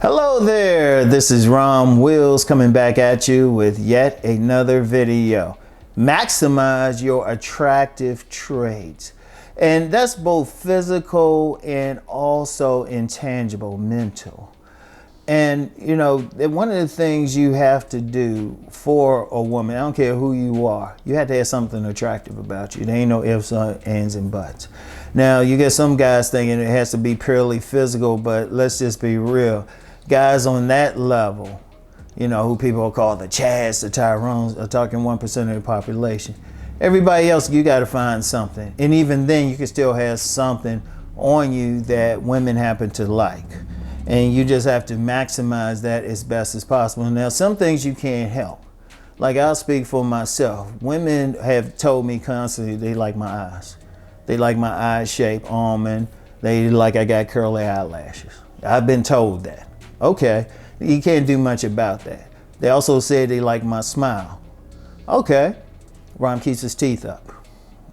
Hello there, this is Rom Wills coming back at you with yet another video. Maximize your attractive traits. And that's both physical and also intangible, mental. And you know, one of the things you have to do for a woman, I don't care who you are, you have to have something attractive about you. There ain't no ifs, ands, and buts. Now, you get some guys thinking it has to be purely physical, but let's just be real. Guys on that level, you know, who people call the Chads, the Tyrones, are talking 1% of the population. Everybody else, you got to find something. And even then, you can still have something on you that women happen to like. And you just have to maximize that as best as possible. Now, some things you can't help. Like, I'll speak for myself. Women have told me constantly they like my eyes. They like my eye shape, almond. They like I got curly eyelashes. I've been told that. Okay, you can't do much about that. They also say they like my smile. Okay, Ron keeps his teeth up.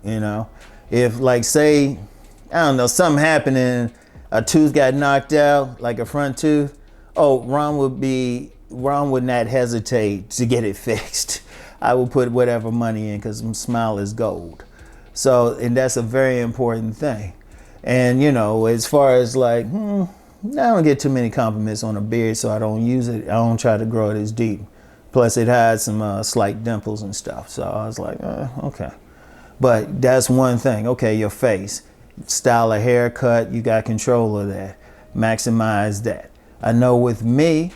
You know, if like say, I don't know, something happening, a tooth got knocked out, like a front tooth, oh, Ron would not hesitate to get it fixed. I will put whatever money in because my smile is gold. So, and that's a very important thing. And you know, as far as like, I don't get too many compliments on a beard, so I don't use it. I don't try to grow it as deep. Plus, it had some slight dimples and stuff. So I was like, okay. But that's one thing. Okay, your face, style of haircut, you got control of that. Maximize that. I know with me,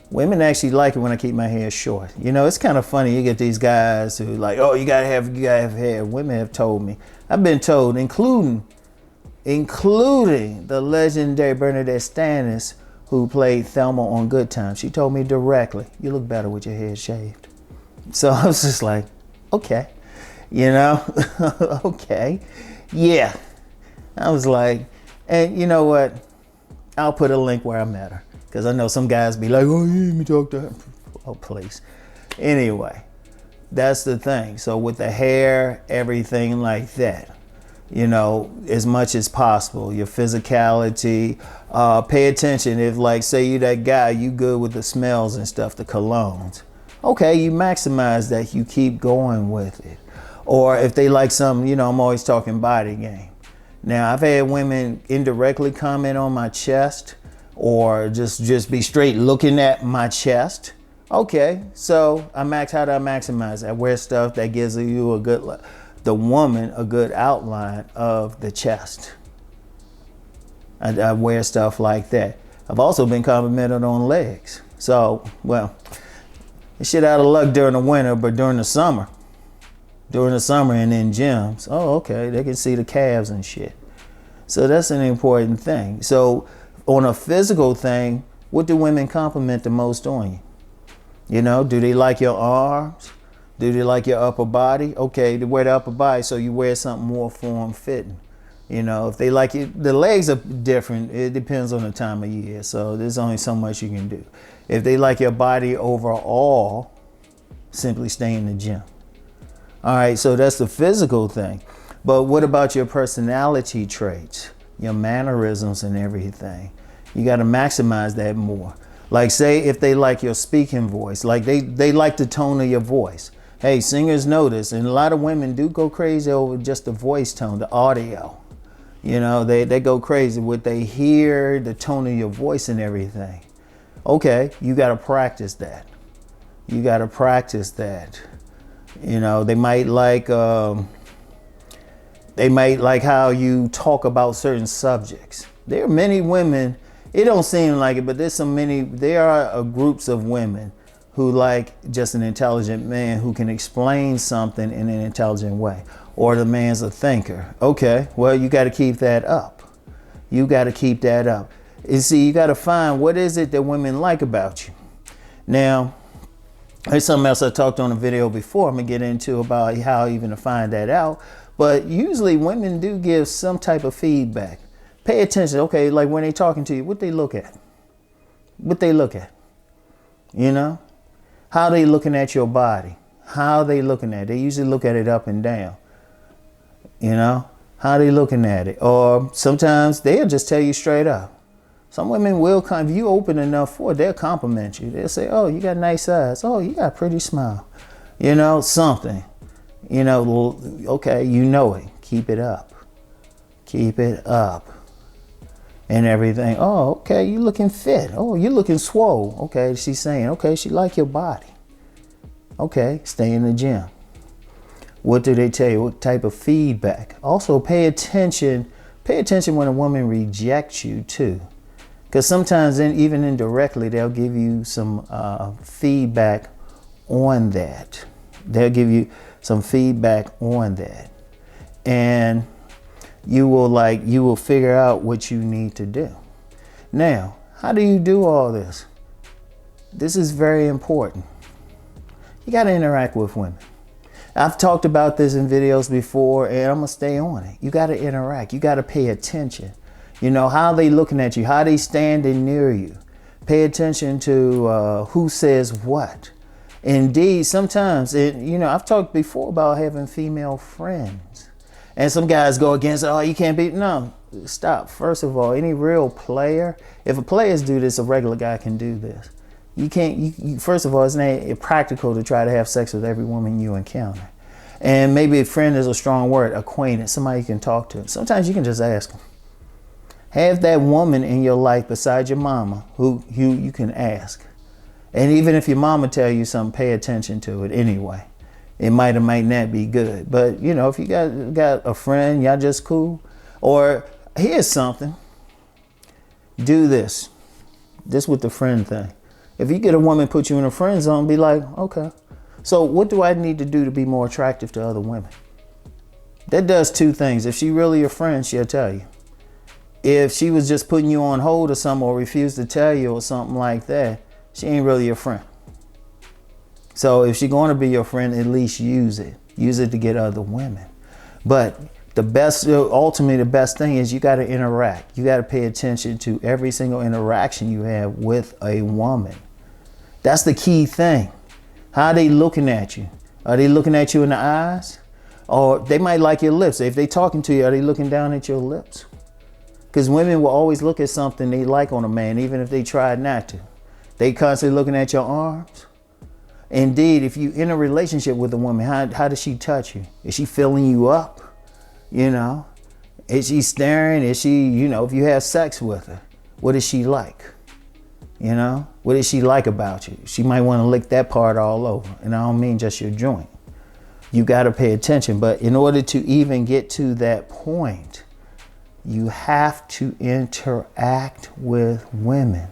women actually like it when I keep my hair short. You know, it's kind of funny. You get these guys who like, oh, you gotta have hair. Women have told me. I've been told, including the legendary Bernadette Stannis, who played Thelma on Good Times. She told me directly, you look better with your hair shaved. So I was just like, okay, you know, okay, yeah. I was like, and you know what? I'll put a link where I met her, because I know some guys be like, oh, you let me talk to her. Oh, please. Anyway, that's the thing. So with the hair, everything like that, you know, as much as possible, your physicality, pay attention. If like, say you that guy, you good with the smells and stuff, the colognes. Okay, you maximize that, you keep going with it. Or if they like something, you know, I'm always talking body game. Now, I've had women indirectly comment on my chest or just be straight looking at my chest. Okay, so how do I maximize? I wear stuff that gives you the woman a good outline of the chest. I wear stuff like that. I've also been complimented on legs. So, well, shit out of luck during the winter, but during the summer and in gyms, oh, okay, they can see the calves and shit. So that's an important thing. So on a physical thing, what do women compliment the most on you? You know, do they like your arms? Do they like your upper body? Okay, they wear the upper body, so you wear something more form-fitting. You know, if they like it, the legs are different. It depends on the time of year, so there's only so much you can do. If they like your body overall, simply stay in the gym. All right, so that's the physical thing. But what about your personality traits, your mannerisms and everything? You got to maximize that more. Like say if they like your speaking voice, like they like the tone of your voice. Hey, singers know this, and a lot of women do go crazy over just the voice tone, the audio. You know, they go crazy with they hear the tone of your voice and everything. Okay, you got to practice that. You got to practice that. You know, they might like how you talk about certain subjects. There are many women, it don't seem like it, but there are groups of women who like just an intelligent man who can explain something in an intelligent way. Or the man's a thinker. Okay, well, you got to keep that up. You got to keep that up. You see, you got to find what is it that women like about you. Now, there's something else I talked on a video before. I'm going to get into about how even to find that out. But usually women do give some type of feedback. Pay attention. Okay, like when they talking to you, what they look at? What they look at? You know? How they looking at your body? How they looking at it? They usually look at it up and down. You know? How they looking at it? Or sometimes they'll just tell you straight up. Some women will come, if you open enough for it, they'll compliment you. They'll say, oh, you got nice eyes. Oh, you got a pretty smile. You know, something. You know, well, okay, you know it. Keep it up. Keep it up. And everything. Oh, okay, you looking fit. Oh, you looking swole. Okay, she's saying, okay, she like your body. Okay, stay in the gym. What do they tell you? What type of feedback? Also, pay attention. Pay attention when a woman rejects you too. Because sometimes, even indirectly, they'll give you some feedback on that. They'll give you some feedback on that. And you will figure out what you need to do. Now, how do you do all this? This is very important. You got to interact with women. I've talked about this in videos before, and I'm going to stay on it. You got to interact. You got to pay attention. You know, how they looking at you, how they standing near you. Pay attention to who says what. Indeed, sometimes, I've talked before about having female friends. And some guys go against, oh, you can't be, no, stop. First of all, any real player, if a players do this, a regular guy can do this. You can't, first of all, it's not practical to try to have sex with every woman you encounter. And maybe a friend is a strong word, acquaintance, somebody you can talk to. Sometimes you can just ask them. Have that woman in your life beside your mama who you can ask. And even if your mama tell you something, pay attention to it anyway. It might or might not be good. But, you know, if you got a friend, y'all just cool. Or here's something. Do this. This with the friend thing. If you get a woman put you in a friend zone, be like, okay. So what do I need to do to be more attractive to other women? That does two things. If she really your friend, she'll tell you. If she was just putting you on hold or something, or refused to tell you or something like that, she ain't really your friend. So if she's going to be your friend, at least use it. Use it to get other women. But ultimately the best thing is you got to interact. You got to pay attention to every single interaction you have with a woman. That's the key thing. How are they looking at you? Are they looking at you in the eyes? Or they might like your lips. If they talking to you, are they looking down at your lips? Because women will always look at something they like on a man, even if they try not to. They constantly looking at your arms. Indeed, if you in a relationship with a woman, how does she touch you? Is she filling you up? You know? Is she staring? Is she, if you have sex with her, what is she like? You know? What is she like about you? She might want to lick that part all over. And I don't mean just your joint. You got to pay attention. But in order to even get to that point, you have to interact with women.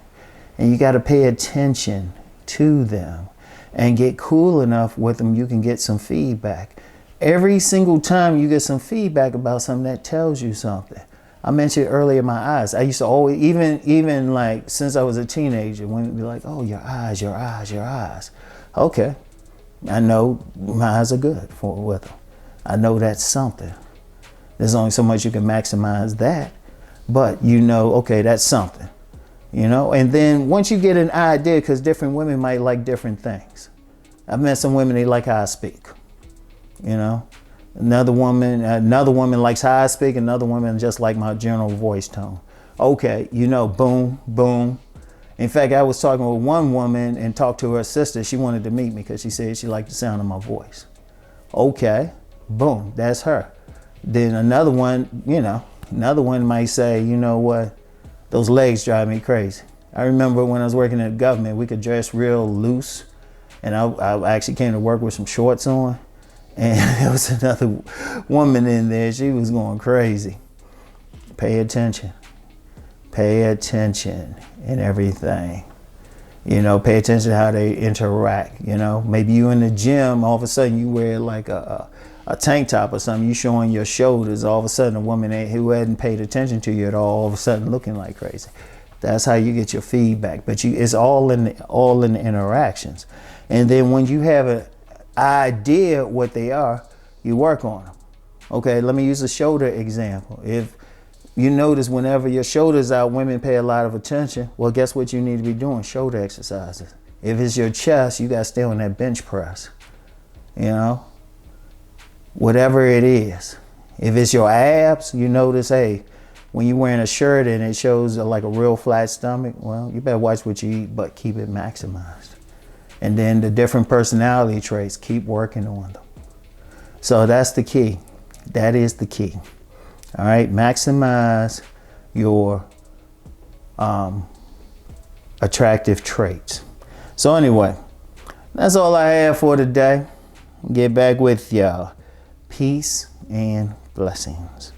And you got to pay attention to them and get cool enough with them you can get some feedback. Every single time you get some feedback about something, that tells you something. I mentioned earlier my eyes. I used to always, even like since I was a teenager, women would be like, oh, your eyes, your eyes, your eyes. Okay, I know my eyes are good with them. I know that's something. There's only so much you can maximize that, but okay, that's something. And then once you get an idea, because different women might like different things. I've met some women, they like how I speak. Another woman likes how I speak, another woman just like my general voice tone. Okay, boom, boom. In fact, I was talking with one woman and talked to her sister. She wanted to meet me because she said she liked the sound of my voice. Okay, boom, that's her. Then another one might say, you know what? Those legs drive me crazy. I remember when I was working at the government, we could dress real loose. And I actually came to work with some shorts on. And there was another woman in there. She was going crazy. Pay attention. Pay attention in everything. Pay attention to how they interact. Maybe you in the gym, all of a sudden you wear like a tank top or something, you showing your shoulders, all of a sudden a woman who hadn't paid attention to you at all of a sudden looking like crazy. That's how you get your feedback. But it's all in the interactions. And then when you have an idea what they are, you work on them. Okay, let me use a shoulder example. If you notice whenever your shoulders out, women pay a lot of attention, well, guess what you need to be doing? Shoulder exercises. If it's your chest, you got to stay on that bench press. Whatever it is. If it's your abs, you notice, hey, when you're wearing a shirt and it shows like a real flat stomach, well, you better watch what you eat, but keep it maximized. And then the different personality traits, keep working on them. So that's the key. That is the key. All right, maximize your attractive traits. So anyway, that's all I have for today. Get back with y'all. Peace and blessings.